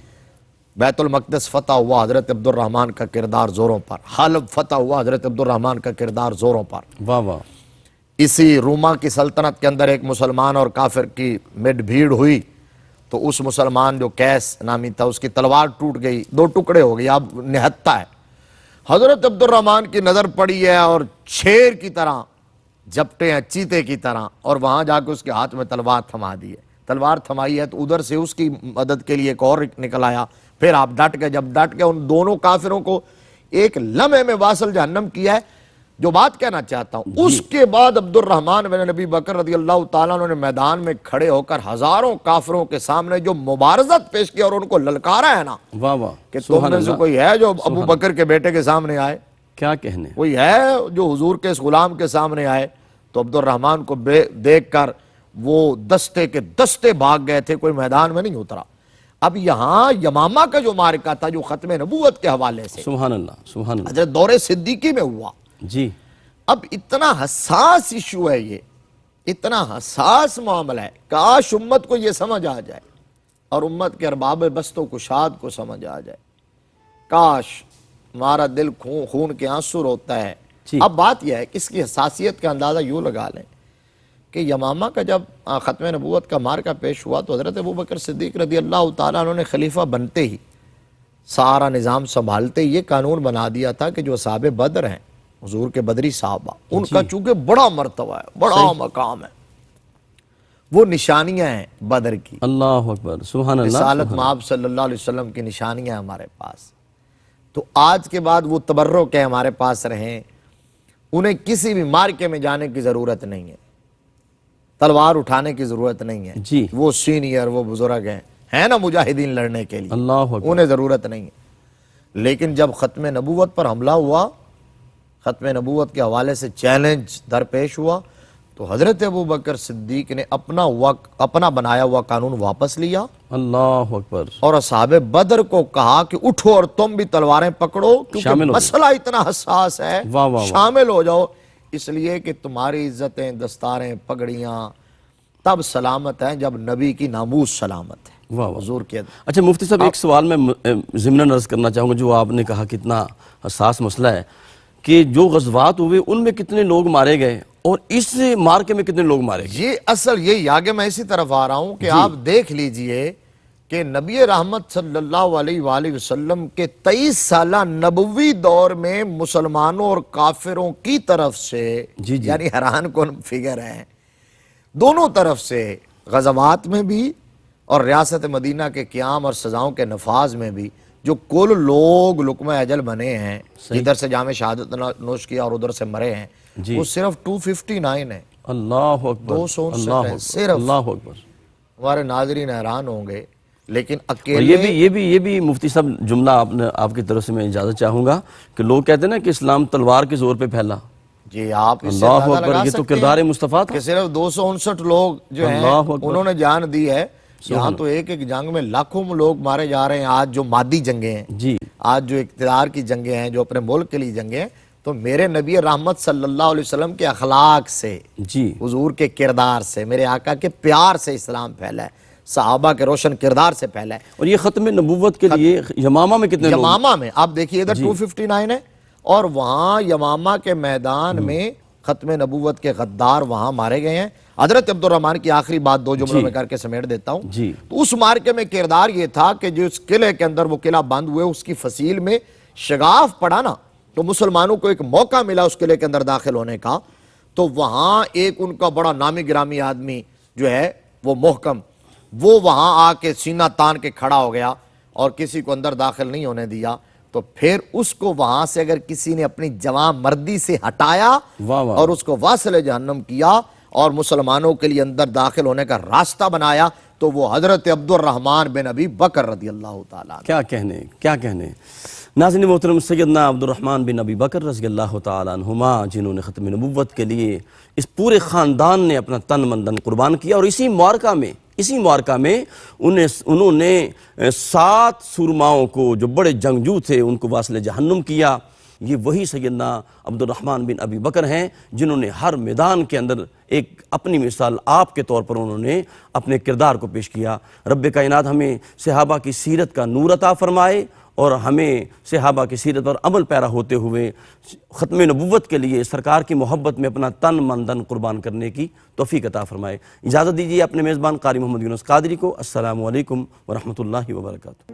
بیت المقدس فتح ہوا حضرت عبد الرحمن کا کردار زوروں پر، حلب فتح ہوا حضرت عبد الرحمن کا کردار زوروں پر.
واہ واہ.
اسی روما کی سلطنت کے اندر ایک مسلمان اور کافر کی مڈ بھیڑ ہوئی تو اس مسلمان جو کیس نامی تھا، اس کی تلوار ٹوٹ گئی، 2 ٹکڑے ہو گئی، اب نہتا ہے. حضرت عبد الرحمن کی نظر پڑی ہے اور شیر کی طرح جپٹے ہیں، چیتے کی طرح، اور وہاں جا کے اس کے ہاتھ میں تلوار تھما دی ہے. تلوار تھمائی ہے تو ادھر سے اس کی مدد کے لیے ایک اور نکل آیا. پھر آپ ڈٹ گئے. جب ڈٹ گئے ان دونوں کافروں کو ایک لمحے میں واصل جہنم کیا ہے. جو بات کہنا چاہتا ہوں، اس کے بعد عبد الرحمن بن ابی بکر رضی اللہ تعالیٰ عنہ نے میدان میں کھڑے ہو کر ہزاروں کافروں کے سامنے جو مبارزت پیش کی اور ان کو للکارا ہے نا،
واہ واہ.
کہ تم میں سے کوئی ہے جو ابو بکر کے بیٹے کے سامنے آئے،
کیا کہنے.
کوئی ہے جو حضور کے اس غلام کے سامنے آئے. تو عبد الرحمن کو دیکھ کر وہ دستے کے دستے بھاگ گئے تھے، کوئی میدان میں نہیں اترا. اب یہاں یمامہ کا جو معرکہ تھا جو ختم نبوت کے حوالے سے
سبحان اللہ. سبحان اللہ.
حضرت دور صدیقی میں ہوا.
جی.
اب اتنا حساس ایشو ہے، یہ اتنا حساس معاملہ ہے، کاش امت کو یہ سمجھ آ جائے اور امت کے ارباب بست و کشاد کو سمجھ آ جائے. کاش ہمارا دل خون کے آنسو روتا ہے. اب بات یہ ہے کہ اس کی حساسیت کا اندازہ یوں لگا لیں کہ یمامہ کا جب ختم نبوت کا معرکہ پیش ہوا تو حضرت ابو بکر صدیق رضی اللہ تعالیٰ عنہ نے خلیفہ بنتے ہی، سارا نظام سنبھالتے ہی یہ قانون بنا دیا تھا کہ جو اصحاب بدر ہیں، حضور کے بدری صحابہ، ان کا چونکہ بڑا مرتبہ ہے، بڑا مقام ہے، وہ نشانیاں ہیں بدر کی.
اللہ اکبر. سبحان اللہ.
رسالت مآب صلی اللہ علیہ وسلم کی نشانیاں ہیں ہمارے پاس. تو آج کے بعد وہ تبرک ہے ہمارے پاس رہیں، انہیں کسی بھی مارکے میں جانے کی ضرورت نہیں ہے، تلوار اٹھانے کی ضرورت نہیں ہے.
جی.
وہ سینئر، وہ بزرگ ہیں نا مجاہدین لڑنے کے لیے،
اللہ اکبر.
انہیں ضرورت نہیں ہے. لیکن جب ختم نبوت پر حملہ ہوا، ختم نبوت کے حوالے سے چیلنج درپیش ہوا، تو حضرت ابو بکر صدیق نے اپنا بنایا ہوا قانون واپس لیا
اللہ اکبر.
اور اصحاب بدر کو کہا کہ اٹھو اور تم بھی تلواریں پکڑو، کیونکہ مسئلہ اتنا حساس ہے، شامل ہو جاؤ، اس لیے کہ تمہاری عزتیں، دستاریں، پگڑیاں تب سلامت ہیں جب نبی کی ناموس سلامت ہے. حضور کے.
اچھا مفتی صاحب، ایک سوال میں ضمناً عرض کرنا چاہوں گا، جو آپ نے کہا کتنا حساس مسئلہ ہے کہ جو غزوات ہوئے ان میں کتنے لوگ مارے گئے اور اس مارکے میں کتنے لوگ مارے گئے.
یہ اصل یہی آگے میں اسی طرف آ رہا ہوں کہ آپ دیکھ لیجئے کہ نبی رحمت صلی اللہ علیہ وآلہ وسلم کے 23 سالہ نبوی دور میں مسلمانوں اور کافروں کی طرف سے یعنی حیران کن فگر ہے، دونوں طرف سے غزوات میں بھی اور ریاست مدینہ کے قیام اور سزاؤں کے نفاذ میں بھی جو کل لوگ لقمہ اجل بنے ہیں، ادھر سے جام شہادت نوش کیا اور ادھر سے مرے ہیں، وہ صرف 259 ہے۔
اللہ اکبر،
259 ہے صرف۔
اللہ اکبر۔
ہمارے ناظرین حیران ہوں گے، لیکن
اور
اکیلے
یہ بھی مفتی صاحب جملہ آپ کی طرف سے میں اجازت چاہوں گا کہ لوگ کہتے ہیں نا کہ اسلام تلوار کے زور پہ پھیلا۔
جی آپ اس سے
اللہ
اندازہ
اکبر،
لگا
یہ تو
سکتے
کردار
ہیں
مصطفیٰ تھا
کہ صرف 259 لوگ جو ہیں
اللہ اکبر۔
انہوں نے جان دی ہے۔ یہاں تو ایک ایک جنگ میں لاکھوں لوگ مارے جا رہے ہیں۔ آج جو مادی جنگیں ہیں،
جی،
آج جو اقتدار کی جنگیں ہیں، جو اپنے ملک کے لیے جنگیں ہیں، تو میرے نبی رحمت صلی اللہ علیہ وسلم کے اخلاق سے،
جی،
حضور کے کردار سے، میرے آقا کے پیار سے اسلام پھیلا ہے، صحابہ کے روشن کردار سے پھیلا ہے۔
اور یہ ختم نبوت کے لیے یمامہ میں کتنے لوگ؟
یمامہ میں آپ دیکھیے ادھر 259 ہے، اور وہاں یمامہ کے میدان میں ختم نبوت کے غدار وہاں مارے گئے ہیں۔ حضرت عبد الرحمن کی آخری بات 2 جملوں میں کر کے سمیٹ دیتا ہوں۔
جی،
تو اس مارکے میں کردار یہ تھا کہ جو اس قلعے کے اندر وہ قلعہ بند ہوئے، اس کی فصیل میں شگاف پڑا نا، تو مسلمانوں کو ایک موقع ملا اس قلعے کے اندر داخل ہونے کا، تو وہاں ایک ان کا بڑا نامی گرامی آدمی جو ہے وہ محکم، وہ وہاں آ کے سینہ تان کے کھڑا ہو گیا اور کسی کو اندر داخل نہیں ہونے دیا۔ تو پھر اس کو وہاں سے اگر کسی نے اپنی جوان مردی سے ہٹایا اور اس کو واصل جہنم کیا اور مسلمانوں کے لیے اندر داخل ہونے کا راستہ بنایا، تو وہ حضرت عبد الرحمن بن ابی بکر رضی اللہ تعالیٰ عنہ۔
کیا کہنے ناظرین محترم، سیدنا عبد الرحمن بن ابی بکر رضی اللہ تعالیٰ عنہما، جنہوں نے ختم نبوت کے لیے اس پورے خاندان نے اپنا تن من دھن قربان کیا، اور اسی معرکہ میں انہوں نے 7 سورماؤں کو جو بڑے جنگجو تھے ان کو واصل جہنم کیا۔ یہ وہی سیدنا عبد الرحمن بن ابی بکر ہیں جنہوں نے ہر میدان کے اندر ایک اپنی مثال آپ کے طور پر انہوں نے اپنے کردار کو پیش کیا۔ رب کائنات ہمیں صحابہ کی سیرت کا نور عطا فرمائے اور ہمیں صحابہ کی سیرت پر عمل پیرا ہوتے ہوئے ختم نبوت کے لیے سرکار کی محبت میں اپنا تن من دھن قربان کرنے کی توفیق عطا فرمائے۔ اجازت دیجیے اپنے میزبان قاری محمد یونس قادری کو۔ السلام علیکم ورحمۃ اللہ وبرکاتہ۔